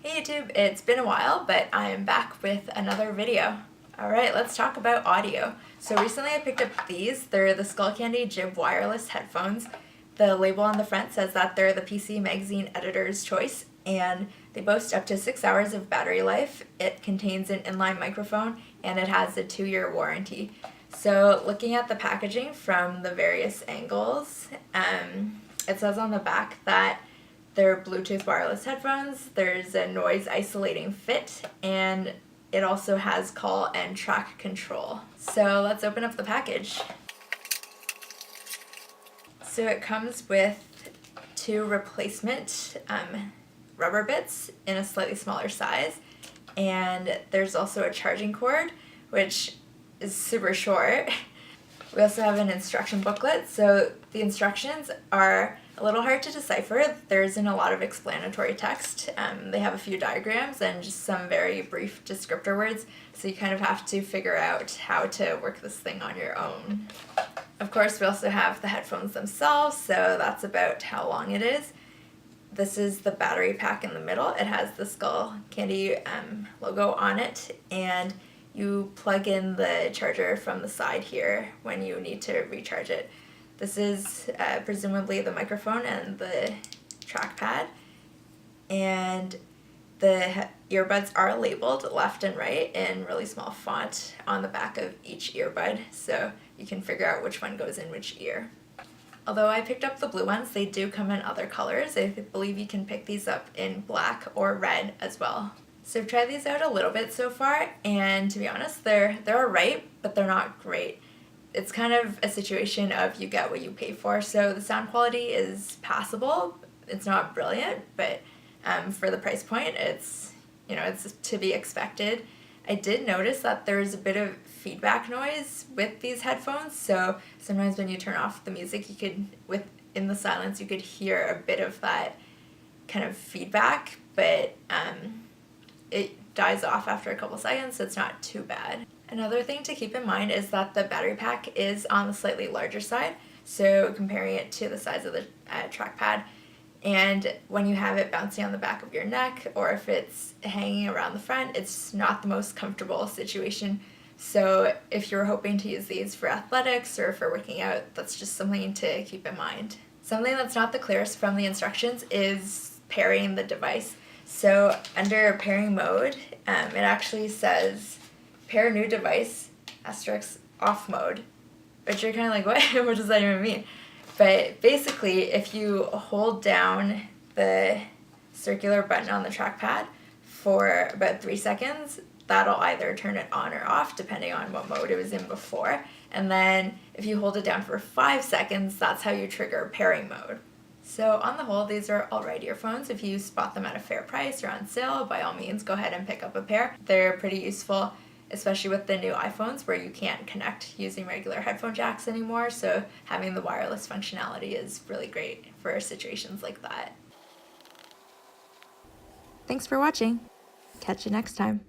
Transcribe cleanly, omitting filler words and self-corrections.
Hey YouTube, it's been a while, but I am back with another video. Alright, let's talk about audio. So recently I picked up these. They're the Skullcandy Jib wireless headphones. The label on the front says that they're the PC Magazine editor's choice, and they boast up to 6 hours of battery life. It contains an inline microphone, and it has a 2-year warranty. So looking at the packaging from the various angles, it says on the back that they're Bluetooth wireless headphones, there's a noise isolating fit, and it also has call and track control. So let's open up the package. So it comes with 2 replacement rubber bits in a slightly smaller size, and there's also a charging cord, which is super short. We also have an instruction booklet, so the instructions are a little hard to decipher. There isn't a lot of explanatory text. They have a few diagrams and just some very brief descriptor words, so you kind of have to figure out how to work this thing on your own. Of course, we also have the headphones themselves, so that's about how long it is. This is the battery pack in the middle. It has the Skullcandy logo on it, and you plug in the charger from the side here when you need to recharge it. This is presumably the microphone and the trackpad, and the earbuds are labeled left and right in really small font on the back of each earbud, so you can figure out which one goes in which ear. Although I picked up the blue ones, they do come in other colors. I believe you can pick these up in black or red as well. So I've tried these out a little bit so far, and to be honest, they're alright, but they're not great. It's kind of a situation of you get what you pay for, so the sound quality is passable. It's not brilliant, but for the price point, it's to be expected. I did notice that there's a bit of feedback noise with these headphones, so sometimes when you turn off the music, in the silence, you could hear a bit of that kind of feedback, but it dies off after a couple seconds, so it's not too bad. Another thing to keep in mind is that the battery pack is on the slightly larger side, so comparing it to the size of the trackpad, and when you have it bouncing on the back of your neck, or if it's hanging around the front, it's not the most comfortable situation. So if you're hoping to use these for athletics or for working out, that's just something to keep in mind. Something that's not the clearest from the instructions is pairing the device. So under pairing mode, it actually says pair new device * off mode, which you're kind of like, what? What does that even mean? But basically, if you hold down the circular button on the trackpad for about 3 seconds, that'll either turn it on or off depending on what mode it was in before. And then if you hold it down for 5 seconds, that's how you trigger pairing mode. So on the whole, these are alright earphones. If you spot them at a fair price or on sale, by all means go ahead and pick up a pair. They're pretty useful, especially with the new iPhones where you can't connect using regular headphone jacks anymore, so having the wireless functionality is really great for situations like that. Thanks for watching. Catch you next time.